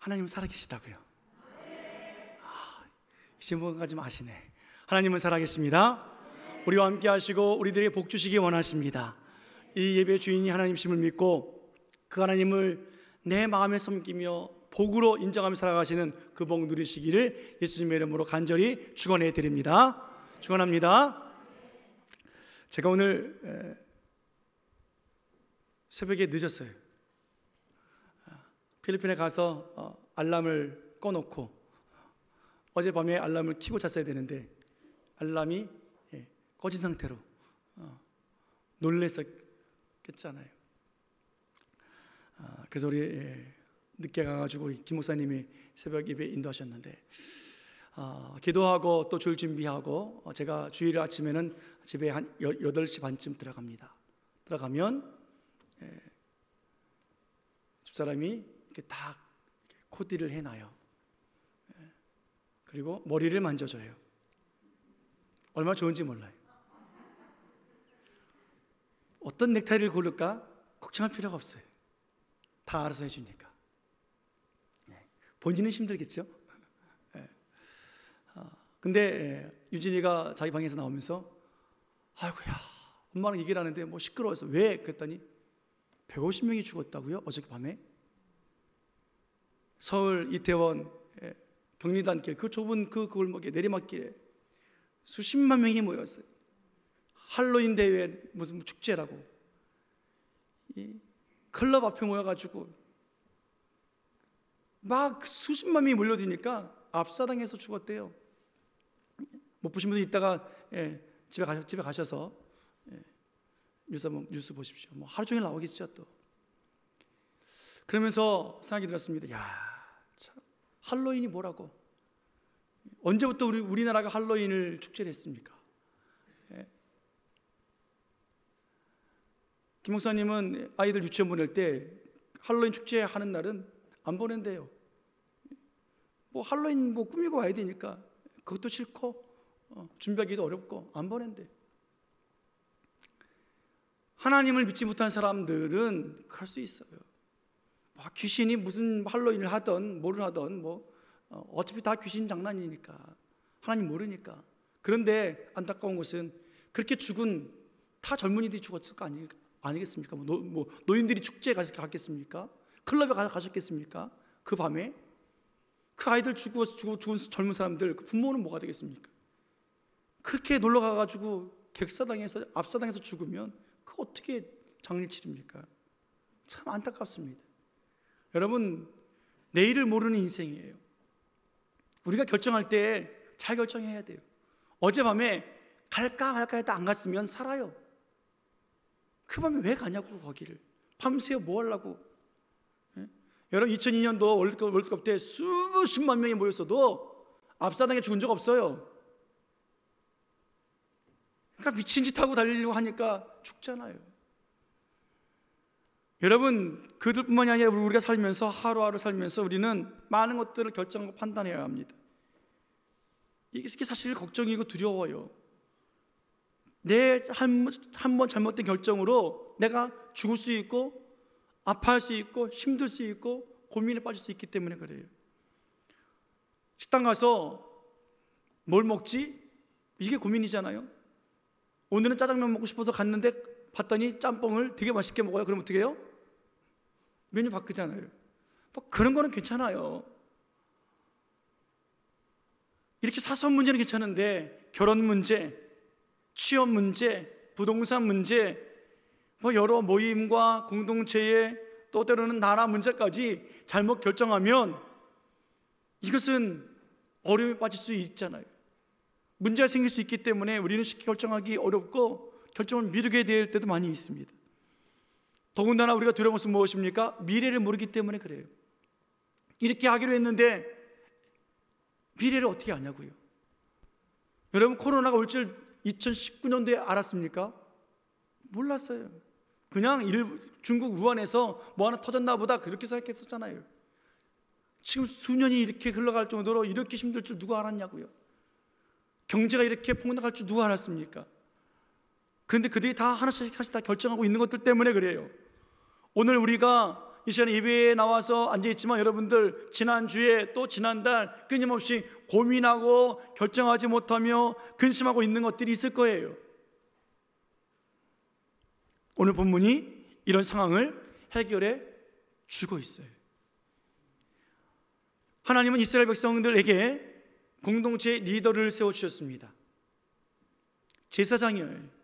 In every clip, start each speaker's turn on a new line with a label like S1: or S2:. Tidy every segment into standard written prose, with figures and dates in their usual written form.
S1: 하나님은 살아계시다고요. 이제 뭔가 좀 아시네. 하나님은 살아계십니다. 우리와 함께 하시고 우리들에게 복 주시기 원하십니다. 이 예배의 주인이 하나님이심을 믿고 그 하나님을 내 마음에 섬기며 복으로 인정하며 살아가시는 그 복 누리시기를 예수님의 이름으로 간절히 축원해 드립니다. 축원합니다. 제가 오늘 새벽에 늦었어요. 필리핀에 가서 알람을 꺼놓고 어젯밤에 알람을 켜고 잤어야 되는데 알람이 꺼진 상태로 놀래서 깼잖아요. 그래서 우리 늦게 가가지고 우리 김 목사님이 새벽 예배 인도하셨는데 기도하고 또 줄 준비하고 제가 주일 아침에는 집에 한 8시 반쯤 들어갑니다. 들어가면 집사람이 이렇게 딱 코디를 해놔요. 그리고 머리를 만져줘요. 얼마나 좋은지 몰라요. 어떤 넥타이를 고를까 걱정할 필요가 없어요. 다 알아서 해주니까. 본인은 힘들겠죠. 근데 유진이가 자기 방에서 나오면서 아이고야 엄마랑 얘기를 하는데 뭐 시끄러워서 왜? 그랬더니 150명이 죽었다고요? 어저께 밤에? 서울 이태원 경리단길 그 좁은 그 골목에 내리막길에 수십만 명이 모였어요. 할로윈 대회 무슨 축제라고 이 클럽 앞에 모여가지고 막 수십만 명이 몰려드니까 압사당해서 죽었대요. 못 보신 분들 이따가 집에 가셔서 뉴스 보십시오. 뭐 하루 종일 나오겠죠 또. 그러면서 생각이 들었습니다. 야, 참, 할로윈이 뭐라고? 언제부터 우리나라가 할로윈을 축제를 했습니까? 김 목사님은 아이들 유치원 보낼 때 할로윈 축제 하는 날은 안 보낸대요. 뭐 할로윈 뭐 꾸미고 와야 되니까 그것도 싫고 준비하기도 어렵고 안 보낸대. 하나님을 믿지 못한 사람들은 그럴 수 있어요. 귀신이 무슨 할로윈을 하던 뭐를 하던 뭐 어차피 다 귀신 장난이니까 하나님 모르니까. 그런데 안타까운 것은 그렇게 죽은 다 젊은이들이 죽었을 거 아니겠습니까? 뭐 노인들이 축제에 갔겠습니까? 클럽에 가셨겠습니까? 그 밤에 그 아이들 죽은 젊은 사람들 그 부모는 뭐가 되겠습니까? 그렇게 놀러 가가지고 객사당해서 압사당해서 죽으면 그 어떻게 장례를 치릅니까? 참 안타깝습니다. 여러분, 내일을 모르는 인생이에요. 우리가 결정할 때 잘 결정해야 돼요. 어젯밤에 갈까 말까 했다 안 갔으면 살아요. 그 밤에 왜 가냐고 거기를. 밤새 뭐 하려고. 여러분 2002년도 월드컵 때 수십만 명이 모였어도 압사당해 죽은 적 없어요. 그러니까 미친 짓 하고 달리려고 하니까 죽잖아요. 여러분 그들뿐만이 아니라 우리가 살면서 하루하루 살면서 우리는 많은 것들을 결정하고 판단해야 합니다. 이게 사실 걱정이고 두려워요. 내 한 번 잘못된 결정으로 내가 죽을 수 있고 아파할 수 있고 힘들 수 있고 고민에 빠질 수 있기 때문에 그래요. 식당 가서 뭘 먹지? 이게 고민이잖아요. 오늘은 짜장면 먹고 싶어서 갔는데 봤더니 짬뽕을 되게 맛있게 먹어요. 그럼 어떻게 해요? 메뉴 바꾸잖아요. 뭐 그런 거는 괜찮아요. 이렇게 사소한 문제는 괜찮은데 결혼 문제, 취업 문제, 부동산 문제, 뭐 여러 모임과 공동체의 또 때로는 나라 문제까지 잘못 결정하면 이것은 어려움에 빠질 수 있잖아요. 문제가 생길 수 있기 때문에 우리는 쉽게 결정하기 어렵고 결정을 미루게 될 때도 많이 있습니다. 더군다나 우리가 두려운 것은 무엇입니까? 미래를 모르기 때문에 그래요. 이렇게 하기로 했는데 미래를 어떻게 아냐고요. 여러분 코로나가 올 줄 2019년도에 알았습니까? 몰랐어요. 그냥 중국 우한에서 뭐 하나 터졌나 보다 그렇게 생각했었잖아요. 지금 수년이 이렇게 흘러갈 정도로 이렇게 힘들 줄 누가 알았냐고요. 경제가 이렇게 폭락할 줄 누가 알았습니까? 그런데 그들이 다 하나씩 다 결정하고 있는 것들 때문에 그래요. 오늘 우리가 이 시간에 예배에 나와서 앉아있지만 여러분들 지난주에 또 지난달 끊임없이 고민하고 결정하지 못하며 근심하고 있는 것들이 있을 거예요. 오늘 본문이 이런 상황을 해결해 주고 있어요. 하나님은 이스라엘 백성들에게 공동체 리더를 세워주셨습니다. 제사장이에요.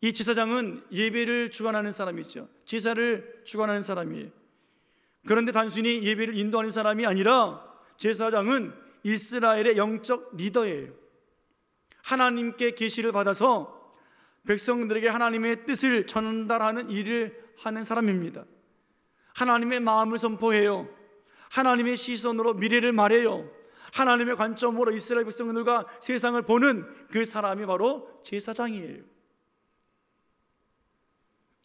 S1: 이 제사장은 예배를 주관하는 사람이죠. 제사를 주관하는 사람이에요. 그런데 단순히 예배를 인도하는 사람이 아니라 제사장은 이스라엘의 영적 리더예요. 하나님께 계시를 받아서 백성들에게 하나님의 뜻을 전달하는 일을 하는 사람입니다. 하나님의 마음을 선포해요. 하나님의 시선으로 미래를 말해요. 하나님의 관점으로 이스라엘 백성들과 세상을 보는 그 사람이 바로 제사장이에요.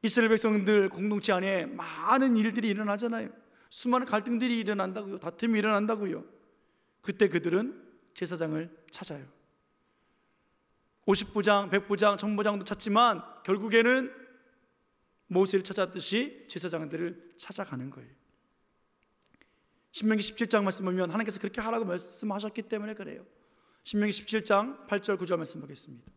S1: 이스라엘 백성들 공동체 안에 많은 일들이 일어나잖아요. 수많은 갈등들이 일어난다고요. 다툼이 일어난다고요. 그때 그들은 제사장을 찾아요. 50부장, 100부장, 1000부장도 찾지만 결국에는 모세를 찾았듯이 제사장들을 찾아가는 거예요. 신명기 17장 말씀 보면 하나님께서 그렇게 하라고 말씀하셨기 때문에 그래요. 신명기 17장 8절 9절 말씀 보겠습니다.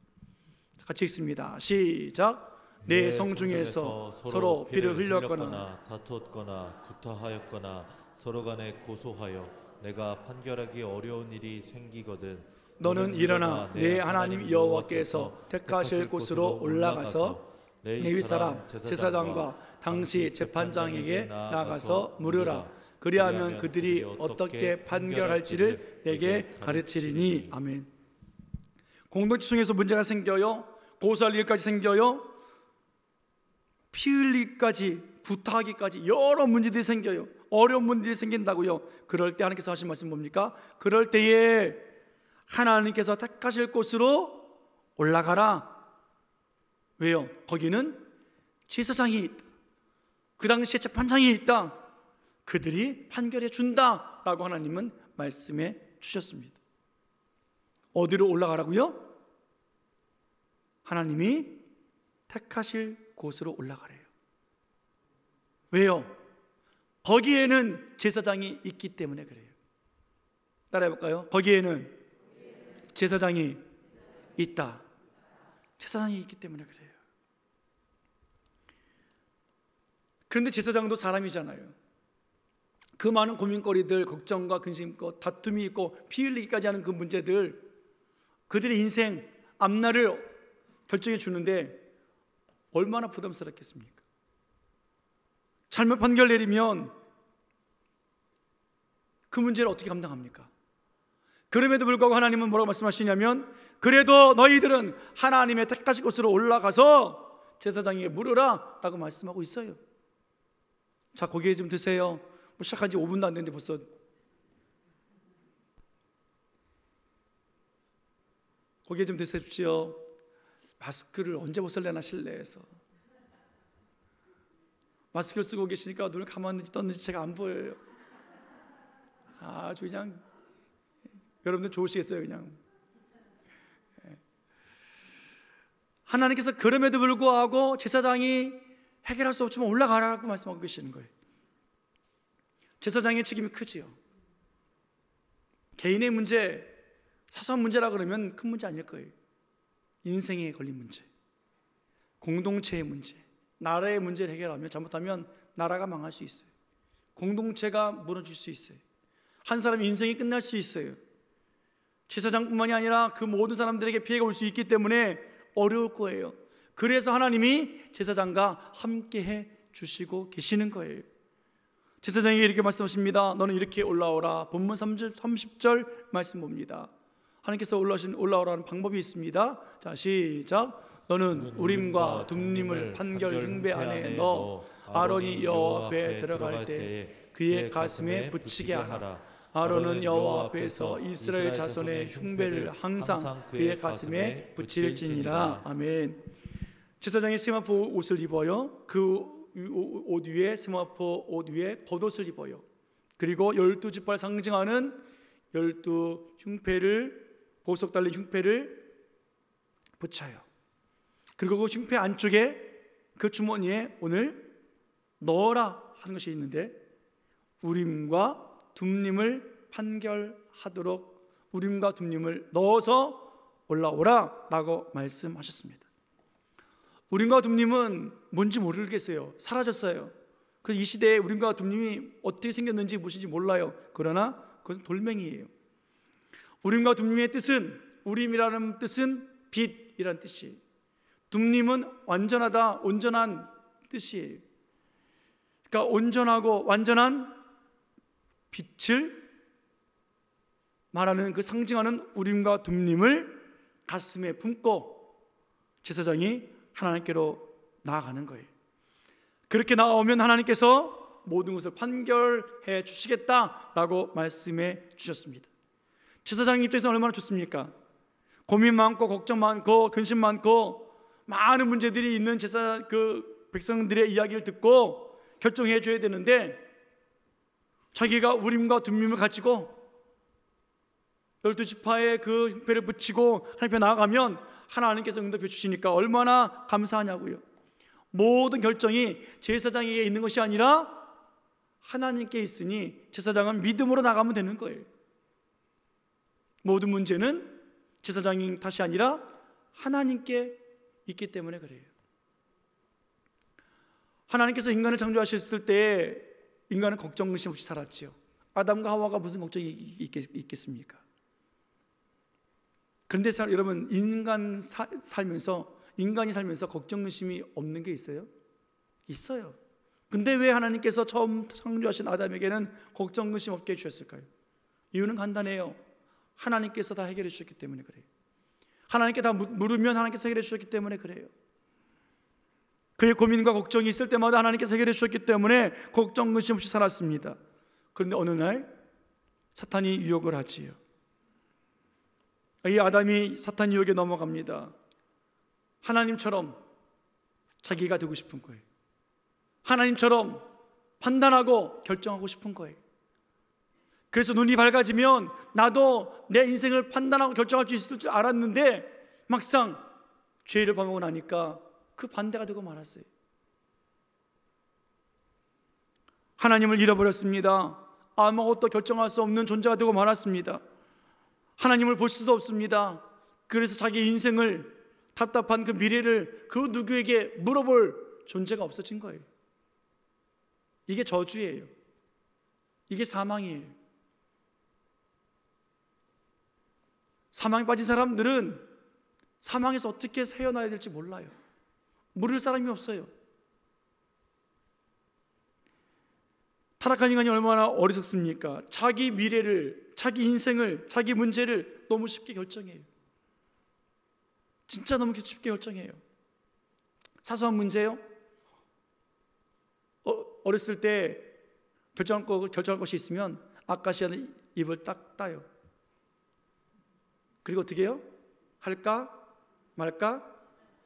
S1: 같이 읽습니다. 시작. 내 성중에서 서로 피를 흘렸거나
S2: 다투었거나 구타하였거나 서로 간에 고소하여 내가 판결하기 어려운 일이 생기거든
S1: 너는 일어나 내 하나님 여호와께서 택하실 곳으로 올라가서 레위 사람 제사장과 당시 재판장에게 나가서 물으라. 그리하면 그들이 어떻게 판결할지를 내게 가르치리니. 아멘. 공동체 중에서 문제가 생겨요. 고소할 일까지 생겨요. 피 흘리기까지, 구타하기까지 여러 문제들이 생겨요. 어려운 문제들이 생긴다고요. 그럴 때 하나님께서 하신 말씀 뭡니까? 그럴 때에 하나님께서 택하실 곳으로 올라가라. 왜요? 거기는 제사장이 있다. 그 당시에 재판장이 있다. 그들이 판결해 준다라고 하나님은 말씀해 주셨습니다. 어디로 올라가라고요? 하나님이 택하실 곳으로 올라가래요. 왜요? 거기에는 제사장이 있기 때문에 그래요. 따라해 볼까요? 거기에는 제사장이 있다. 제사장이 있기 때문에 그래요. 그런데 제사장도 사람이잖아요. 그 많은 고민거리들, 걱정과 근심과 다툼이 있고 피 흘리기까지 하는 그 문제들, 그들의 인생 앞날을 결정해 주는데 얼마나 부담스럽겠습니까? 잘못 판결 내리면 그 문제를 어떻게 감당합니까? 그럼에도 불구하고 하나님은 뭐라고 말씀하시냐면 그래도 너희들은 하나님의 택하신 곳으로 올라가서 제사장에게 물으라 라고 말씀하고 있어요. 자, 고기 좀 드세요. 시작한 지 5분도 안 됐는데 벌써 고기 좀 드십시오. 마스크를 언제 벗을래나 실내에서 마스크를 쓰고 계시니까 눈을 감았는지 떴는지 제가 안 보여요. 아주 그냥 여러분들 좋으시겠어요. 그냥 하나님께서 그럼에도 불구하고 제사장이 해결할 수 없지만 올라가라고 말씀하고 계시는 거예요. 제사장의 책임이 크지요. 개인의 문제, 사소한 문제라 그러면 큰 문제 아닐 거예요. 인생에 걸린 문제, 공동체의 문제, 나라의 문제를 해결하면 잘못하면 나라가 망할 수 있어요. 공동체가 무너질 수 있어요. 한 사람의 인생이 끝날 수 있어요. 제사장뿐만이 아니라 그 모든 사람들에게 피해가 올 수 있기 때문에 어려울 거예요. 그래서 하나님이 제사장과 함께 해 주시고 계시는 거예요. 제사장에게 이렇게 말씀하십니다. 너는 이렇게 올라오라. 본문 30절 말씀 봅니다. 하나님께서 올라오라는 방법이 있습니다. 자, 시작. 너는 우림과 둠림을 판결 흉배 안에 넣어 아론이 여호와 앞에 들어갈 때 그의 가슴에 붙이게 하라. 아론은 여호와 앞에서 이스라엘 자손의 흉배를 항상 그의 가슴에 붙일지니라. 아멘. 제사장이 세마포 옷을 입어요. 그 옷 위에, 세마포 옷 위에 겉옷을 입어요. 그리고 12지파를 상징하는 12흉패를, 보석 달린 흉패를 붙여요. 그리고 그 흉패 안쪽에 그 주머니에 오늘 넣어라 하는 것이 있는데, 우림과 둠님을 판결하도록 우림과 둠님을 넣어서 올라오라 라고 말씀하셨습니다. 우림과 둠님은 뭔지 모르겠어요. 사라졌어요. 그래서 이 시대에 우림과 둠님이 어떻게 생겼는지 무엇인지 몰라요. 그러나 그것은 돌멩이에요. 우림과 둠님의 뜻은, 우림이라는 뜻은 빛이라는 뜻이에요. 둠님은 완전하다, 온전한 뜻이에요. 그러니까 온전하고 완전한 빛을 말하는, 그 상징하는 우림과 둠님을 가슴에 품고 제사장이 하나님께로 나아가는 거예요. 그렇게 나아오면 하나님께서 모든 것을 판결해 주시겠다라고 말씀해 주셨습니다. 제사장 입장에서 얼마나 좋습니까? 고민 많고 걱정 많고 근심 많고 많은 문제들이 있는 백성들의 이야기를 듣고 결정해 줘야 되는데, 자기가 우림과 둠림을 가지고 12지파에 그 형패를 붙이고 하나님 앞에 나아가면 하나님께서 응답해 주시니까 얼마나 감사하냐고요. 모든 결정이 제사장에게 있는 것이 아니라 하나님께 있으니 제사장은 믿음으로 나가면 되는 거예요. 모든 문제는 제사장이 탓이 아니라 하나님께 있기 때문에 그래요. 하나님께서 인간을 창조하셨을 때 인간은 걱정 근심 없이 살았지요. 아담과 하와가 무슨 걱정이 있겠습니까? 그런데 여러분, 인간이 살면서 걱정 근심이 없는 게 있어요? 있어요. 근데 왜 하나님께서 처음 창조하신 아담에게는 걱정 근심 없게 해주셨을까요? 이유는 간단해요. 하나님께서 다 해결해 주셨기 때문에 그래요. 하나님께 다 물으면 하나님께서 해결해 주셨기 때문에 그래요. 그의 고민과 걱정이 있을 때마다 하나님께서 해결해 주셨기 때문에 걱정 근심 없이 살았습니다. 그런데 어느 날 사탄이 유혹을 하지요. 이 아담이 사탄 유혹에 넘어갑니다. 하나님처럼 자기가 되고 싶은 거예요. 하나님처럼 판단하고 결정하고 싶은 거예요. 그래서 눈이 밝아지면 나도 내 인생을 판단하고 결정할 수 있을 줄 알았는데 막상 죄를 범하고 나니까 그 반대가 되고 말았어요. 하나님을 잃어버렸습니다. 아무것도 결정할 수 없는 존재가 되고 말았습니다. 하나님을 볼 수도 없습니다. 그래서 자기 인생을, 답답한 그 미래를 그 누구에게 물어볼 존재가 없어진 거예요. 이게 저주예요. 이게 사망이에요. 사망에 빠진 사람들은 사망에서 어떻게 헤어나야 될지 몰라요. 물을 사람이 없어요. 타락한 인간이 얼마나 어리석습니까? 자기 미래를, 자기 인생을, 자기 문제를 너무 쉽게 결정해요. 진짜 너무 쉽게 결정해요. 사소한 문제요. 어렸을 때 결정할 것이 있으면 아카시아는 잎을 딱 따요. 그리고 어떻게 해요? 할까 말까,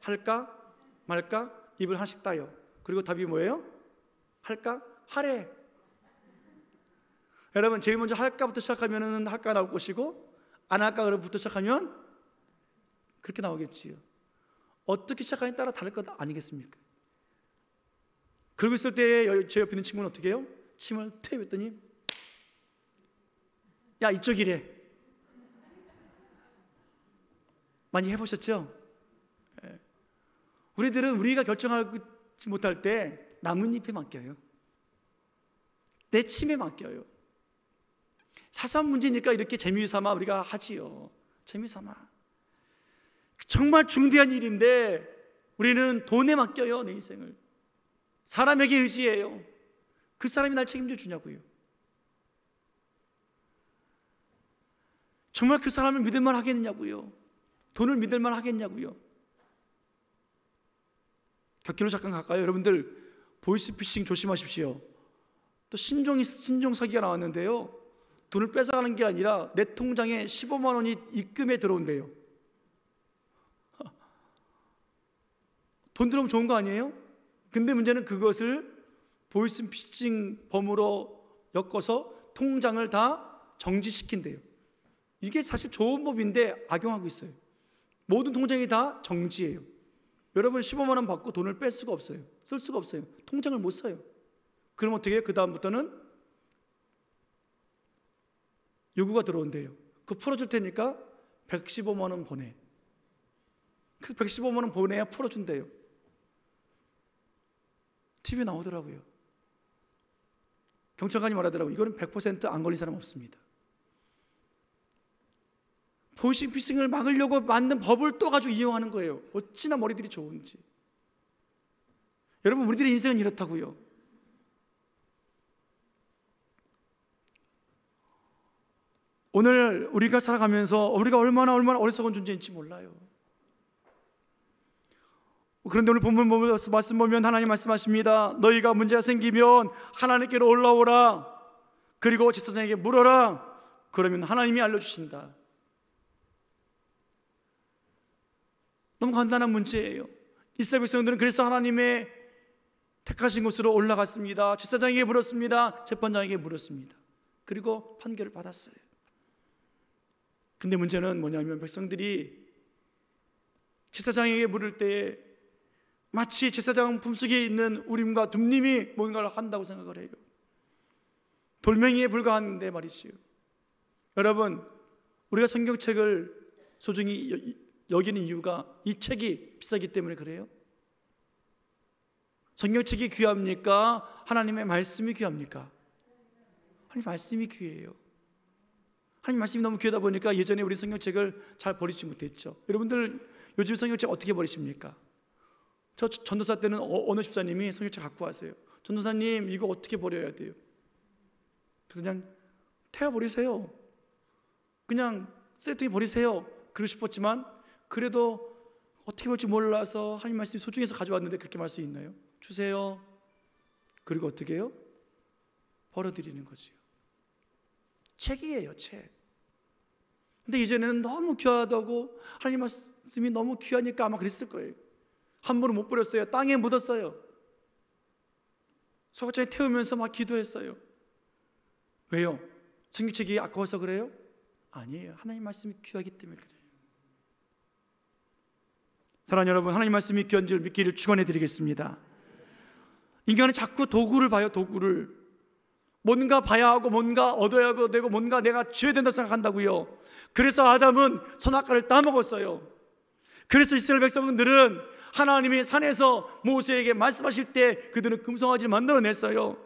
S1: 할까 말까, 잎을 하나씩 따요. 그리고 답이 뭐예요? 할까? 하래. 여러분, 제일 먼저 할까부터 시작하면 할까 나올 것이고, 안 할까부터 시작하면 그렇게 나오겠지요. 어떻게 시작하냐에 따라 다를 것 아니겠습니까? 그러고 있을 때 제 옆에 있는 친구는 어떻게 해요? 침을 퇴 했더니 야, 이쪽이래. 많이 해보셨죠? 우리들은 우리가 결정하지 못할 때 나뭇잎에 맡겨요. 내 침에 맡겨요. 사소한 문제니까 이렇게 재미삼아 우리가 하지요. 재미삼아. 정말 중대한 일인데 우리는 돈에 맡겨요. 내 인생을. 사람에게 의지해요. 그 사람이 날 책임져 주냐고요. 정말 그 사람을 믿을만 하겠느냐고요. 돈을 믿을만 하겠냐고요. 곁길로 잠깐 갈까요? 여러분들, 보이스피싱 조심하십시오. 또 신종 사기가 나왔는데요, 돈을 뺏어가는 게 아니라 내 통장에 15만 원이 입금에 들어온대요. 돈 들어오면 좋은 거 아니에요? 근데 문제는 그것을 보이스피싱 범으로 엮어서 통장을 다 정지시킨대요. 이게 사실 좋은 법인데 악용하고 있어요. 모든 통장이 다 정지예요. 여러분, 15만 원 받고 돈을 뺄 수가 없어요. 쓸 수가 없어요. 통장을 못 써요. 그럼 어떻게 해요? 그 다음부터는 요구가 들어온대요. 그거 풀어줄 테니까 115만 원 보내. 그 115만 원 보내야 풀어준대요. TV에 나오더라고요. 경찰관이 말하더라고요. 이거는 100% 안 걸린 사람 없습니다. 보이스피싱을 막으려고 만든 법을 또 가지고 이용하는 거예요. 어찌나 머리들이 좋은지. 여러분, 우리들의 인생은 이렇다고요. 오늘 우리가 살아가면서 우리가 얼마나 어리석은 존재인지 몰라요. 그런데 오늘 본문 말씀 보면 하나님 말씀하십니다. 너희가 문제가 생기면 하나님께로 올라오라. 그리고 제사장에게 물어라. 그러면 하나님이 알려주신다. 너무 간단한 문제예요. 이스라엘 백성들은 그래서 하나님의 택하신 곳으로 올라갔습니다. 제사장에게 물었습니다. 재판장에게 물었습니다. 그리고 판결을 받았어요. 근데 문제는 뭐냐면 백성들이 제사장에게 물을 때에 마치 제사장 품속에 있는 우림과 둠님이 뭔가를 한다고 생각을 해요. 돌멩이에 불과한데 말이지요. 여러분, 우리가 성경책을 소중히 여기는 이유가 이 책이 비싸기 때문에 그래요? 성경책이 귀합니까? 하나님의 말씀이 귀합니까? 하나님 말씀이 귀해요. 하나님 말씀이 너무 귀하다 보니까 예전에 우리 성경책을 잘 버리지 못했죠. 여러분들 요즘 성경책 어떻게 버리십니까? 저 전도사 때는 어느 집사님이 성경책 갖고 왔어요. 전도사님, 이거 어떻게 버려야 돼요? 그래서 그냥 태워버리세요. 그냥 쓰레기통에 버리세요. 그러고 싶었지만 그래도 어떻게 볼지 몰라서 하나님 말씀이 소중해서 가져왔는데 그렇게 말 수 있나요? 주세요. 그리고 어떻게 해요? 버려드리는 거죠. 책이에요, 책. 근데 이전에는 너무 귀하다고 하나님 말씀이 너무 귀하니까 아마 그랬을 거예요. 함부로 못 버렸어요. 땅에 묻었어요. 소각장에 태우면서 막 기도했어요. 왜요? 성경책이 아까워서 그래요? 아니에요. 하나님 말씀이 귀하기 때문에 그래요. 사랑하는 여러분, 하나님 말씀이 귀한 줄 믿기를 축원해 드리겠습니다. 인간은 자꾸 도구를 봐요. 도구를. 뭔가 봐야 하고 뭔가 얻어야 되고 뭔가 내가 쥐어야 된다고 생각한다고요. 그래서 아담은 선악과를 따먹었어요. 그래서 이스라엘 백성들은 하나님이 산에서 모세에게 말씀하실 때 그들은 금송아지를 만들어냈어요.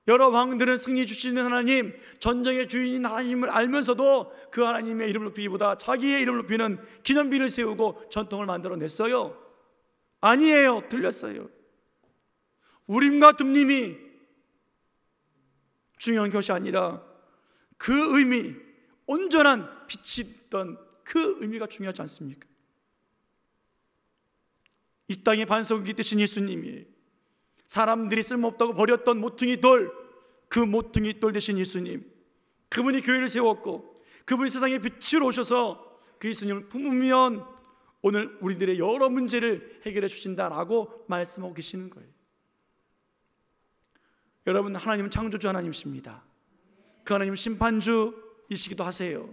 S1: 여러 왕들은 승리 주시는 하나님, 전쟁의 주인인 하나님을 알면서도 그 하나님의 이름을 높이기보다 자기의 이름을 높이는 기념비를 세우고 전통을 만들어냈어요. 아니에요. 틀렸어요. 우림과 둠님이 중요한 것이 아니라 그 의미, 온전한 빛이 있던 그 의미가 중요하지 않습니까? 이 땅의 반석이 되신 예수님이 사람들이 쓸모없다고 버렸던 모퉁이 돌, 그 모퉁이 돌 되신 예수님, 그분이 교회를 세웠고 그분이 세상에 빛으로 오셔서 그 예수님을 품으면 오늘 우리들의 여러 문제를 해결해 주신다라고 말씀하고 계시는 거예요. 여러분, 하나님은 창조주 하나님이십니다. 그 하나님은 심판주이시기도 하세요.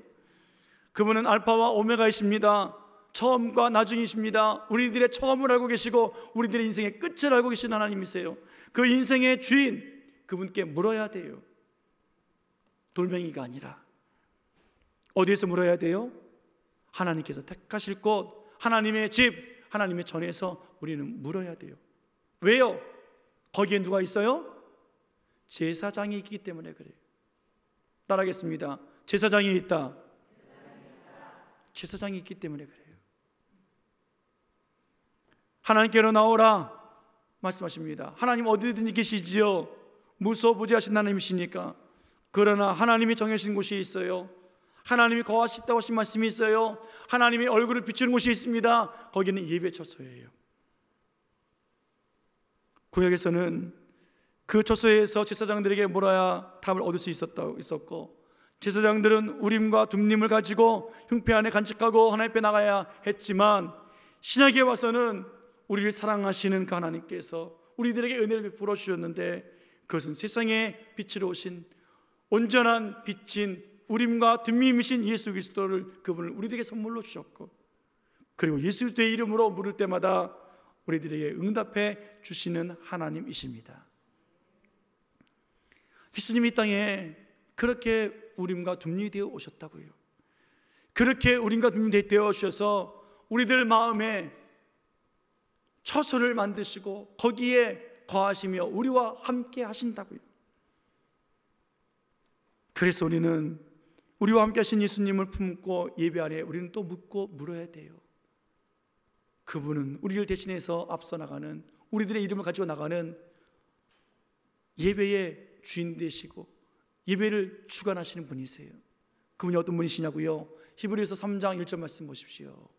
S1: 그분은 알파와 오메가이십니다. 처음과 나중이십니다. 우리들의 처음을 알고 계시고 우리들의 인생의 끝을 알고 계신 하나님이세요. 그 인생의 주인, 그분께 물어야 돼요. 돌멩이가 아니라. 어디에서 물어야 돼요? 하나님께서 택하실 곳, 하나님의 집, 하나님의 전에서 우리는 물어야 돼요. 왜요? 거기에 누가 있어요? 제사장이 있기 때문에 그래요. 따라하겠습니다. 제사장이 있다. 제사장이 있기 때문에 그래요. 하나님께로 나오라 말씀하십니다. 하나님 어디든지 계시지요. 무소부지하신 하나님이시니까. 그러나 하나님이 정해진 곳이 있어요. 하나님이 거하시다고 하신 말씀이 있어요. 하나님이 얼굴을 비추는 곳이 있습니다. 거기는 예배처소예요. 구약에서는 그 처소에서 제사장들에게 물어야 답을 얻을 수 있었고, 제사장들은 우림과 둠님을 가지고 흉패 안에 간직하고 하나님 앞에 나가야 했지만, 신약에 와서는 우리를 사랑하시는 그 하나님께서 우리들에게 은혜를 베풀어 주셨는데, 그것은 세상에 빛으로 오신 온전한 빛인 우림과 둠님이신 예수 그리스도를, 그분을 우리들에게 선물로 주셨고, 그리고 예수 그리스도의 이름으로 물을 때마다 우리들에게 응답해 주시는 하나님이십니다. 예수님이 이 땅에 그렇게 우림과 둠이 되어 오셨다고요. 그렇게 우림과 둠이 되어 오셔서 우리들 마음에 처소를 만드시고 거기에 거하시며 우리와 함께 하신다고요. 그래서 우리는 우리와 함께 하신 예수님을 품고 예배 안에 우리는 또 묻고 물어야 돼요. 그분은 우리를 대신해서 앞서 나가는, 우리들의 이름을 가지고 나가는 예배의 주인 되시고 예배를 주관하시는 분이세요. 그분이 어떤 분이시냐고요? 히브리서 3장 1절 말씀 보십시오.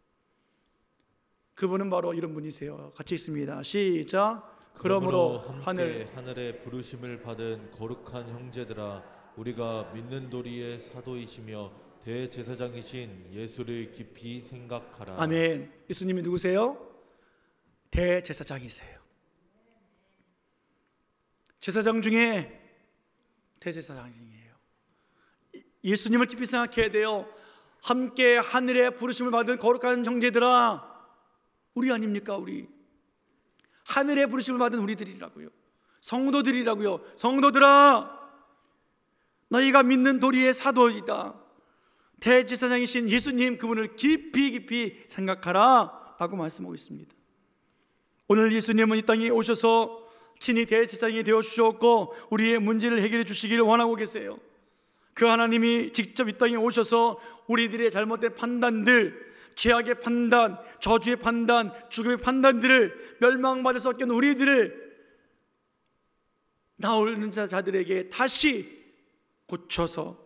S1: 그분은 바로 이런 분이세요. 같이 읽습니다. 시작. 그러므로
S2: 하늘의 부르심을 받은 거룩한 형제들아, 우리가 믿는 도리의 사도이시며 대제사장이신 예수를 깊이 생각하라.
S1: 아멘. 예수님이 누구세요? 대제사장이세요. 제사장 중에 대제사장이에요. 예수님을 깊이 생각해야 돼요. 함께 하늘의 부르심을 받은 거룩한 형제들아, 우리 아닙니까? 우리 하늘의 부르심을 받은 우리들이라고요. 성도들이라고요. 성도들아, 너희가 믿는 도리의 사도이다. 대제사장이신 예수님, 그분을 깊이 생각하라 라고 말씀하고 있습니다. 오늘 예수님은 이 땅에 오셔서 친히 대제사장이 되어 주셨고 우리의 문제를 해결해 주시기를 원하고 계세요. 그 하나님이 직접 이 땅에 오셔서 우리들의 잘못된 판단들, 죄악의 판단, 저주의 판단, 죽음의 판단들을, 멸망받을 수 없는 우리들을 나오는 자들에게 다시 고쳐서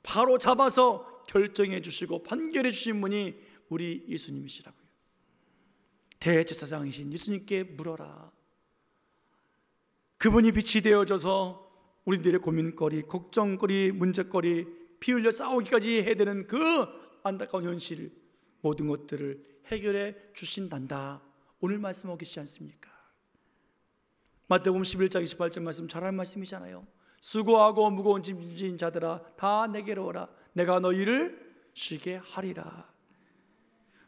S1: 바로 잡아서 결정해 주시고 판결해 주신 분이 우리 예수님이시라고요. 대제사장이신 예수님께 물어라. 그분이 빛이 되어져서 우리들의 고민거리, 걱정거리, 문제거리, 피 흘려 싸우기까지 해야 되는 그 안타까운 현실, 모든 것들을 해결해 주신단다. 오늘 말씀하고 계시지 않습니까? 마태복음 11장 28절 말씀 잘하는 말씀이잖아요. 수고하고 무거운 짐 진 자들아, 다 내게로 오라. 내가 너희를 쉬게 하리라.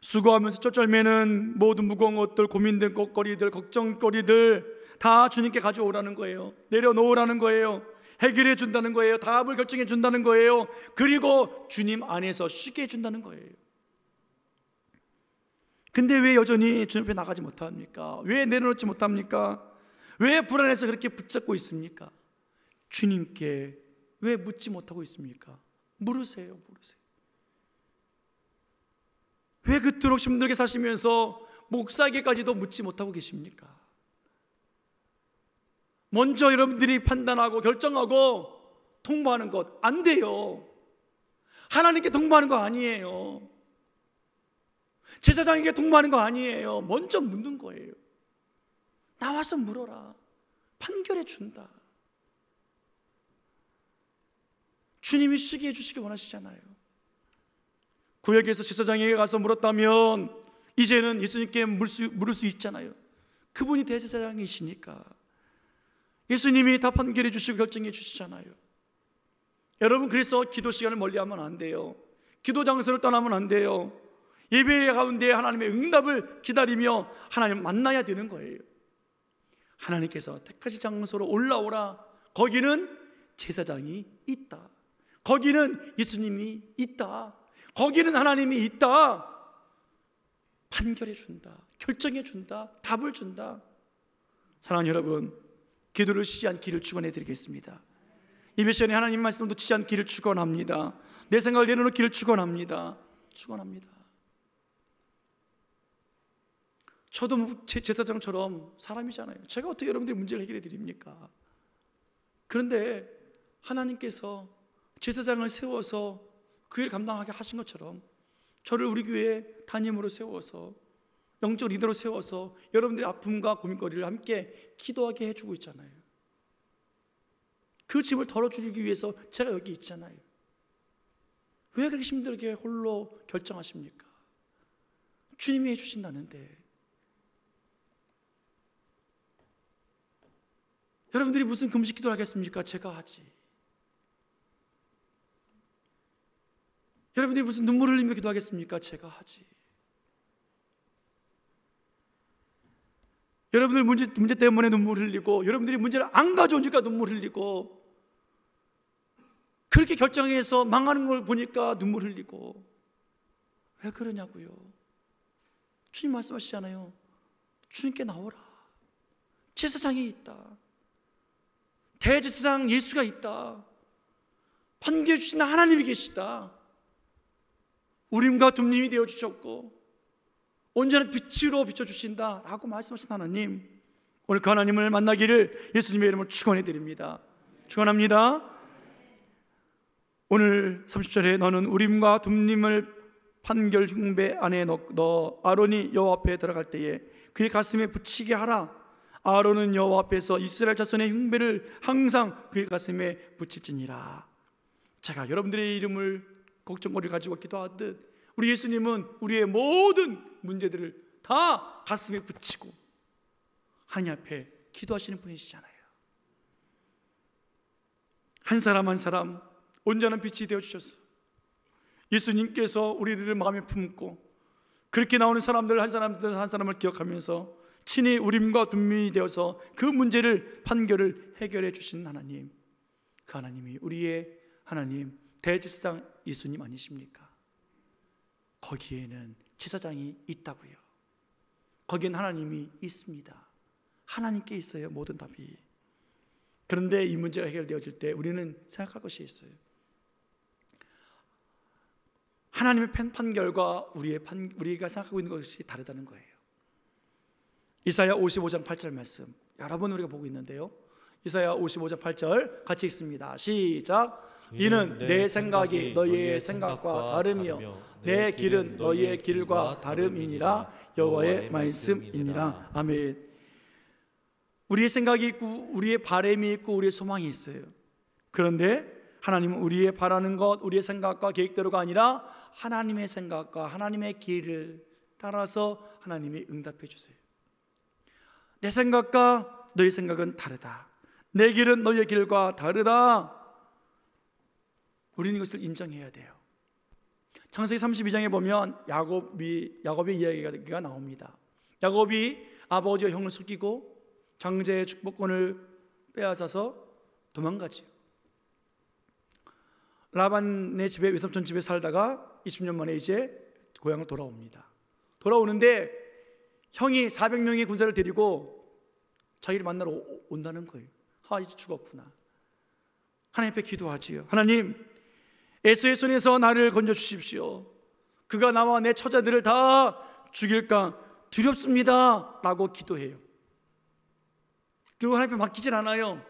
S1: 수고하면서 쫓절매는 모든 무거운 것들, 고민된 것거리들, 걱정거리들 다 주님께 가져오라는 거예요. 내려놓으라는 거예요. 해결해 준다는 거예요. 답을 결정해 준다는 거예요. 그리고 주님 안에서 쉬게 해준다는 거예요. 근데 왜 여전히 주님 앞에 나가지 못합니까? 왜 내려놓지 못합니까? 왜 불안해서 그렇게 붙잡고 있습니까? 주님께 왜 묻지 못하고 있습니까? 물으세요. 왜 그토록 힘들게 사시면서 목사에게까지도 묻지 못하고 계십니까? 먼저 여러분들이 판단하고 결정하고 통보하는 것 안 돼요. 하나님께 통보하는 거 아니에요. 제사장에게 통보하는 거 아니에요. 먼저 묻는 거예요. 나와서 물어라. 판결해 준다. 주님이 쉬게 해주시기 원하시잖아요. 구역에서 제사장에게 가서 물었다면 이제는 예수님께 물을 수 있잖아요. 그분이 대제사장이시니까 예수님이 다 판결해 주시고 결정해 주시잖아요. 여러분, 그래서 기도 시간을 멀리하면 안 돼요. 기도 장소를 떠나면 안 돼요. 예배 가운데 하나님의 응답을 기다리며 하나님 만나야 되는 거예요. 하나님께서 택하신 장소로 올라오라. 거기는 제사장이 있다. 거기는 예수님이 있다. 거기는 하나님이 있다. 판결해 준다. 결정해 준다. 답을 준다. 사랑하는 여러분, 기도를 쉬지 않기를 축원해 드리겠습니다. 이번 시간에 하나님 말씀 놓치지 않기를 축원합니다. 내 생각을 내려놓기를 축원합니다. 저도 제사장처럼 사람이잖아요. 제가 어떻게 여러분들의 문제를 해결해 드립니까? 그런데 하나님께서 제사장을 세워서 그 일을 감당하게 하신 것처럼 저를 우리 교회 담임으로 세워서 영적 리더로 세워서 여러분들의 아픔과 고민거리를 함께 기도하게 해주고 있잖아요. 그 짐을 덜어주기 위해서 제가 여기 있잖아요. 왜 그렇게 힘들게 홀로 결정하십니까? 주님이 해주신다는데. 여러분들이 무슨 금식 기도를 하겠습니까? 제가 하지. 여러분들이 무슨 눈물을 흘리며 기도하겠습니까? 제가 하지. 여러분들 문제 때문에 눈물 흘리고, 여러분들이 문제를 안 가져오니까 눈물 흘리고, 그렇게 결정해서 망하는 걸 보니까 눈물 흘리고, 왜 그러냐고요. 주님 말씀하시잖아요. 주님께 나오라. 제사장이 있다. 대제사장 예수가 있다. 판결해 주신 하나님이 계시다. 우림과 둠림이 되어주셨고 언제나 빛으로 비춰주신다 라고 말씀하신 하나님, 오늘 그 하나님을 만나기를 예수님의 이름으로 축원해 드립니다. 축원합니다. 오늘 30절에 너는 우림과 둠림을 판결 흉배 안에 넣어 아론이 여호와 앞에 들어갈 때에 그의 가슴에 붙이게 하라. 아론은 여호와 앞에서 이스라엘 자손의 흉배를 항상 그의 가슴에 붙일지니라. 제가 여러분들의 이름을 걱정거리를 가지고 기도하듯 우리 예수님은 우리의 모든 문제들을 다 가슴에 붙이고 하나님 앞에 기도하시는 분이시잖아요. 한 사람 한 사람 온전한 빛이 되어주셔서 예수님께서 우리를 마음에 품고 그렇게 나오는 사람들 한 사람을 기억하면서 친히 우림과 둠림이 되어서 그 문제를 판결을 해결해 주시는 하나님, 그 하나님이 우리의 하나님 대제사장 예수님 아니십니까? 거기에는 제사장이 있다고요. 거기엔 하나님이 있습니다. 하나님께 있어요, 모든 답이. 그런데 이 문제가 해결되어질 때 우리는 생각할 것이 있어요. 하나님의 판결과 우리가 생각하고 있는 것이 다르다는 거예요. 이사야 55장 8절 말씀 여러 번 우리가 보고 있는데요, 이사야 55장 8절 같이 읽습니다. 시작. 이는 내 생각이 너희의 생각과 다름이요 내 길은 너희의 길과 다름이니라. 여호와의 말씀이니라. 아멘. 우리의 생각이 있고 우리의 바람이 있고 우리의 소망이 있어요. 그런데 하나님은 우리의 바라는 것, 우리의 생각과 계획대로가 아니라 하나님의 생각과 하나님의 길을 따라서 하나님이 응답해 주세요. 내 생각과 너의 생각은 다르다. 내 길은 너의 길과 다르다. 우리는 이것을 인정해야 돼요. 창세기 32장에 보면 야곱의 이야기가 나옵니다. 야곱이 아버지와 형을 속이고 장자의 축복권을 빼앗아서 도망가지요. 라반의 집에, 외삼촌 집에 살다가 20년 만에 이제 고향을 돌아옵니다. 돌아오는데 형이 400명의 군사를 데리고 자기를 만나러 온다는 거예요. 이제 죽었구나. 하나님 앞에 기도하지요. 하나님, 에서의 손에서 나를 건져 주십시오. 그가 나와 내 처자들을 다 죽일까 두렵습니다 라고 기도해요. 그리고 하나님 앞에 맡기질 않아요.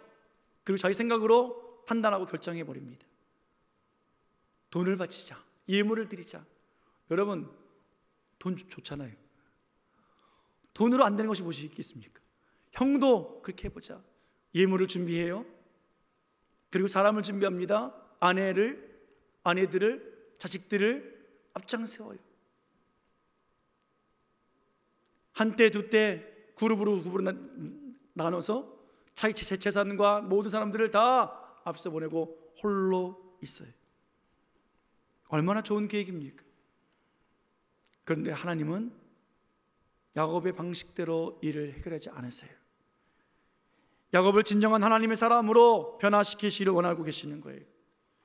S1: 그리고 자기 생각으로 판단하고 결정해 버립니다. 돈을 바치자, 예물을 드리자. 여러분, 돈 좋잖아요. 돈으로 안 되는 것이 무엇이 있겠습니까? 형도 그렇게 해보자. 예물을 준비해요. 그리고 사람을 준비합니다. 아내들을, 자식들을 앞장세워요. 한때 두때 그룹으로 나눠서 자기 재산과 모든 사람들을 다 앞서 보내고 홀로 있어요. 얼마나 좋은 계획입니까? 그런데 하나님은 야곱의 방식대로 일을 해결하지 않으세요. 야곱을 진정한 하나님의 사람으로 변화시키시기를 원하고 계시는 거예요.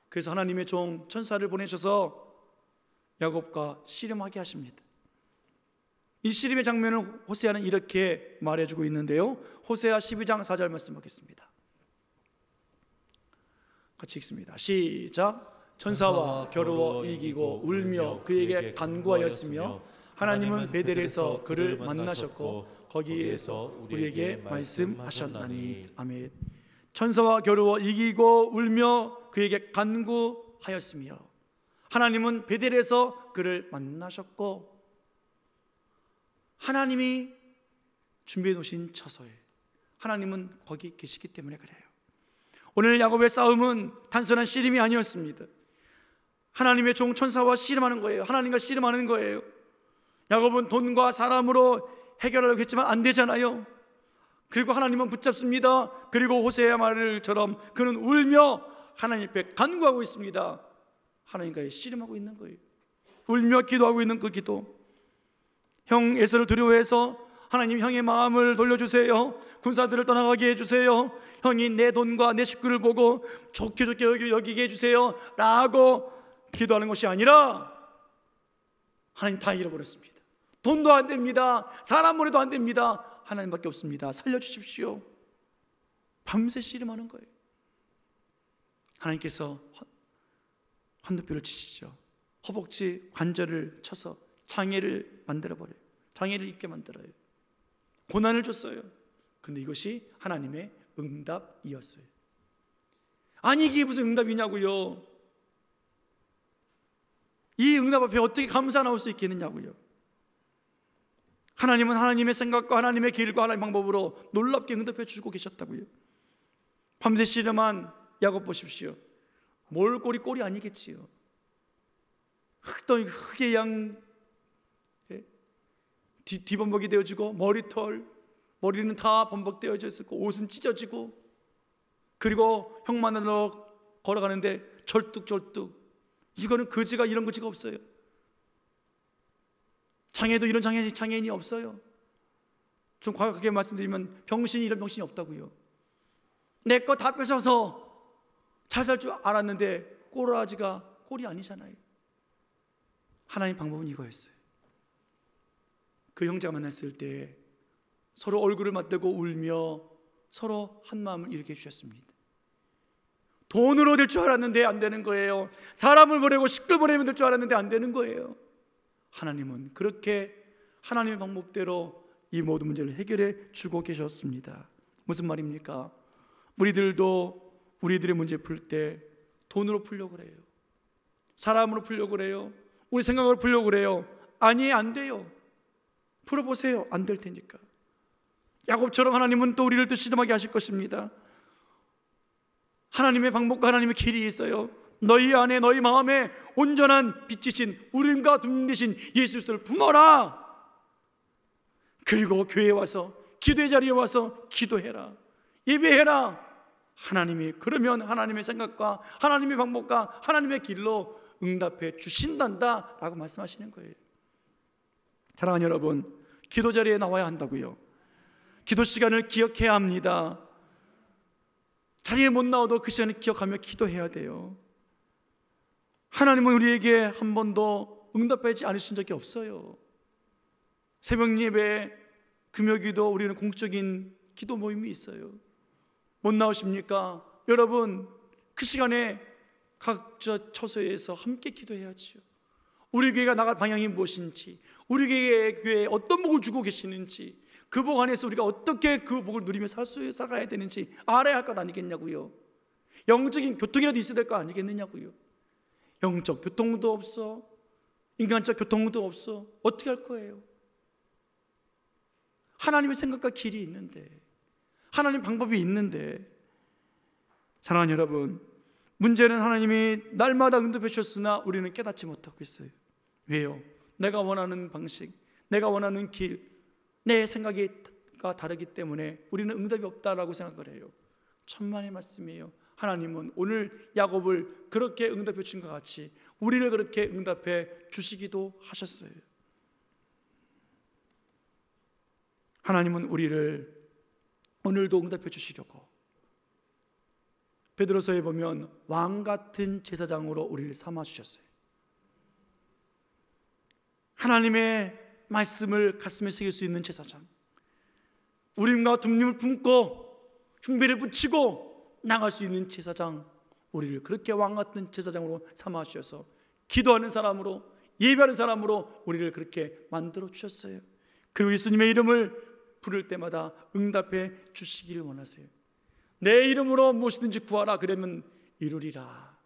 S1: 그래서 하나님의 종 천사를 보내셔서 야곱과 씨름하게 하십니다. 이 씨름의 장면을 호세아는 이렇게 말해주고 있는데요, 호세아 12장 4절 말씀 보겠습니다. 같이 읽습니다. 시작. 천사와 겨루어 이기고 울며 그에게 간구하였으며 하나님은 베델에서 그를 만나셨고 거기에서 우리에게 말씀하셨나니. 아멘. 천사와 겨루어 이기고 울며 그에게 간구하였으며 하나님은 베델에서 그를 만나셨고, 하나님이 준비해 놓으신 처소에 하나님은 거기 계시기 때문에 그래요. 오늘 야곱의 싸움은 단순한 씨름이 아니었습니다. 하나님의 종 천사와 씨름하는 거예요. 하나님과 씨름하는 거예요. 야곱은 돈과 사람으로 해결하려고 했지만 안 되잖아요. 그리고 하나님은 붙잡습니다. 그리고 호세아 말처럼 그는 울며 하나님 앞에 간구하고 있습니다. 하나님과의 씨름하고 있는 거예요. 울며 기도하고 있는 그 기도. 형 에서를 두려워해서 하나님 형의 마음을 돌려주세요. 군사들을 떠나가게 해주세요. 형이 내 돈과 내 식구를 보고 좋게 여기게 해주세요 라고 기도하는 것이 아니라 하나님 다 잃어버렸습니다. 돈도 안 됩니다. 사람 보내도 안 됩니다. 하나님밖에 없습니다. 살려주십시오. 밤새 씨름하는 거예요. 하나님께서 환도뼈를 치시죠. 허벅지 관절을 쳐서 장애를 만들어버려요. 장애를 입게 만들어요. 고난을 줬어요. 근데 이것이 하나님의 응답이었어요. 아니 이게 무슨 응답이냐고요. 이 응답 앞에 어떻게 감사 나올 수 있겠느냐고요. 하나님은 하나님의 생각과 하나님의 길과 하나님의 방법으로 놀랍게 응답해 주고 계셨다고요. 밤새 씨름한 야곱 보십시오. 몰골이 아니겠지요. 흙의 양 뒤범벅이 되어지고 머리는 다 범벅되어져 있고 옷은 찢어지고, 그리고 형 만나러 걸어가는데 절뚝절뚝. 이거는 이런 거지가 없어요. 장애도 이런 장애인이 없어요. 좀 과격하게 말씀드리면 병신이 이런 병신이 없다고요. 내 거 다 뺏어서 잘 살 줄 알았는데 꼬라지가 꼴이 아니잖아요. 하나님 방법은 이거였어요. 그 형제가 만났을 때 서로 얼굴을 맞대고 울며 서로 한 마음을 이루게 해주셨습니다. 돈으로 될 줄 알았는데 안 되는 거예요. 사람을 보내고 식구를 보내면 될 줄 알았는데 안 되는 거예요. 하나님은 그렇게 하나님의 방법대로 이 모든 문제를 해결해 주고 계셨습니다. 무슨 말입니까? 우리들도 우리들의 문제 풀 때 돈으로 풀려고 그래요. 사람으로 풀려고 그래요. 우리 생각으로 풀려고 그래요. 아니, 안 돼요. 풀어보세요. 안 될 테니까. 야곱처럼 하나님은 또 우리를 또 시험하게 하실 것입니다. 하나님의 방법과 하나님의 길이 있어요. 너희 안에 너희 마음에 온전한 빛이신 우림과 둠 대신 예수 그리스도를 품어라. 그리고 교회에 와서 기도의 자리에 와서 기도해라. 예배해라. 하나님이 그러면 하나님의 생각과 하나님의 방법과 하나님의 길로 응답해 주신단다 라고 말씀하시는 거예요. 사랑하는 여러분, 기도 자리에 나와야 한다고요. 기도 시간을 기억해야 합니다. 자리에 못 나와도 그 시간을 기억하며 기도해야 돼요. 하나님은 우리에게 한 번도 응답하지 않으신 적이 없어요. 새벽 예배, 금요기도 우리는 공적인 기도 모임이 있어요. 못 나오십니까? 여러분, 그 시간에 각 처소에서 함께 기도해야지요. 우리 교회가 나갈 방향이 무엇인지, 우리 교회에 어떤 복을 주고 계시는지, 그 복 안에서 우리가 어떻게 그 복을 누리며 살아가야 되는지 알아야 할 것 아니겠냐고요. 영적인 교통이라도 있어야 될 거 아니겠느냐고요. 영적 교통도 없어, 인간적 교통도 없어. 어떻게 할 거예요? 하나님의 생각과 길이 있는데, 하나님 방법이 있는데. 사랑하는 여러분, 문제는 하나님이 날마다 응답해 주셨으나 우리는 깨닫지 못하고 있어요. 왜요? 내가 원하는 방식, 내가 원하는 길, 내 생각이 다르기 때문에 우리는 응답이 없다라고 생각을 해요. 천만의 말씀이에요. 하나님은 오늘 야곱을 그렇게 응답해 주신 것 같이 우리를 그렇게 응답해 주시기도 하셨어요. 하나님은 우리를 오늘도 응답해 주시려고 베드로서에 보면 왕 같은 제사장으로 우리를 삼아 주셨어요. 하나님의 말씀을 가슴에 새길 수 있는 제사장, 우림과 둠림을 품고 흉배를 붙이고 나갈 수 있는 제사장, 우리를 그렇게 왕 같은 제사장으로 삼아 주셔서 기도하는 사람으로, 예배하는 사람으로 우리를 그렇게 만들어 주셨어요. 그리고 예수님의 이름을 부를 때마다 응답해 주시기를 원하세요. 내 이름으로 무엇이든지 구하라 그러면 이루리라.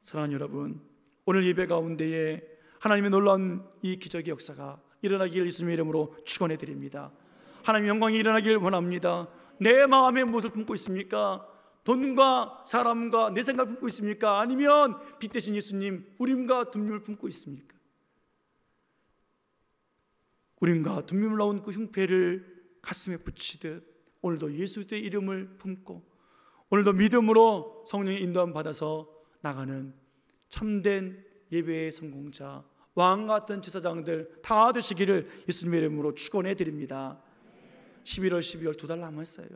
S1: 사랑하는 여러분, 오늘 예배 가운데에 하나님의 놀라운 이 기적의 역사가 일어나길 예수님의 이름으로 축원해 드립니다. 하나님의 영광이 일어나길 원합니다. 내 마음에 무엇을 품고 있습니까? 돈과 사람과 내 생각을 품고 있습니까? 아니면 빛 대신 예수님 우림과 둠림을 품고 있습니까? 우림과 둠림을 나온 그 흉패를 가슴에 붙이듯 오늘도 예수의 이름을 품고 오늘도 믿음으로 성령의 인도함 받아서 나가는 참된 예배의 성공자, 왕 같은 제사장들 다 되시기를 예수님의 이름으로 축원해 드립니다. 11월 12월 2달 남았어요.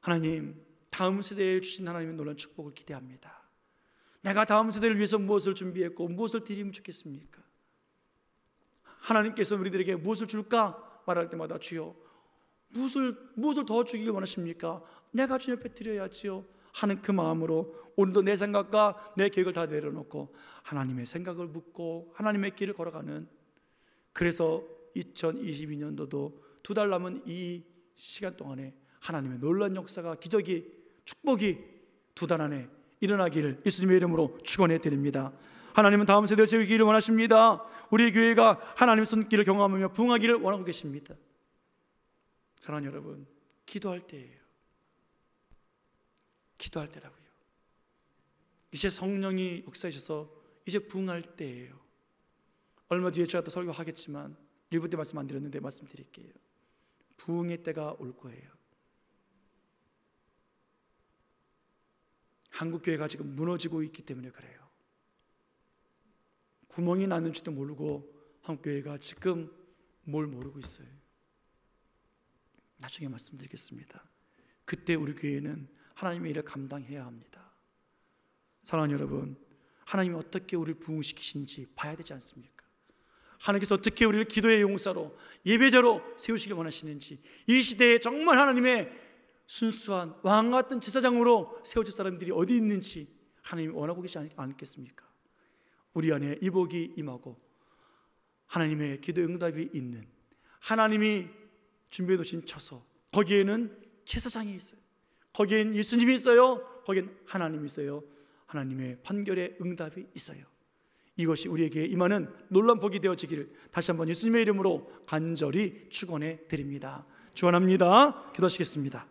S1: 하나님, 다음 세대에 주신 하나님의 놀라운 축복을 기대합니다. 내가 다음 세대를 위해서 무엇을 준비했고 무엇을 드리면 좋겠습니까? 하나님께서 우리들에게 무엇을 줄까 말할 때마다 주여 무엇을 더 주기를 원하십니까? 내가 주님 앞에 드려야지요 하는 그 마음으로 오늘도 내 생각과 내 계획을 다 내려놓고 하나님의 생각을 묻고 하나님의 길을 걸어가는, 그래서 2022년도도 2달 남은 이 시간 동안에 하나님의 놀라운 역사가, 기적이, 축복이 2달 안에 일어나기를 예수님의 이름으로 축원해 드립니다. 하나님은 다음 세대를 세우기를 원하십니다. 우리 교회가 하나님의 손길을 경험하며 부흥하기를 원하고 계십니다. 사랑하는 여러분, 기도할 때예요. 기도할 때라고요. 이제 성령이 역사하셔서 이제 부흥할 때예요. 얼마 뒤에 제가 또 설교하겠지만 1부 때 말씀 안 드렸는데 말씀드릴게요. 부흥의 때가 올 거예요. 한국교회가 지금 무너지고 있기 때문에 그래요. 구멍이 났는지도 모르고 한국교회가 지금 뭘 모르고 있어요. 나중에 말씀드리겠습니다. 그때 우리 교회는 하나님의 일을 감당해야 합니다. 사랑하는 여러분, 하나님이 어떻게 우리를 부흥시키시는지 봐야 되지 않습니까? 하나님께서 어떻게 우리를 기도의 용사로, 예배자로 세우시길 원하시는지, 이 시대에 정말 하나님의 순수한 왕같은 제사장으로 세워질 사람들이 어디 있는지 하나님이 원하고 계시지 않겠습니까? 우리 안에 이복이 임하고 하나님의 기도 응답이 있는, 하나님이 준비해 놓으신 처소, 거기에는 제사장이 있어요. 거기엔 예수님이 있어요. 거기엔 하나님이 있어요. 하나님의 판결의 응답이 있어요. 이것이 우리에게 임하는 놀라운 복이 되어지기를 다시 한번 예수님의 이름으로 간절히 축원해 드립니다. 축원합니다. 기도하시겠습니다.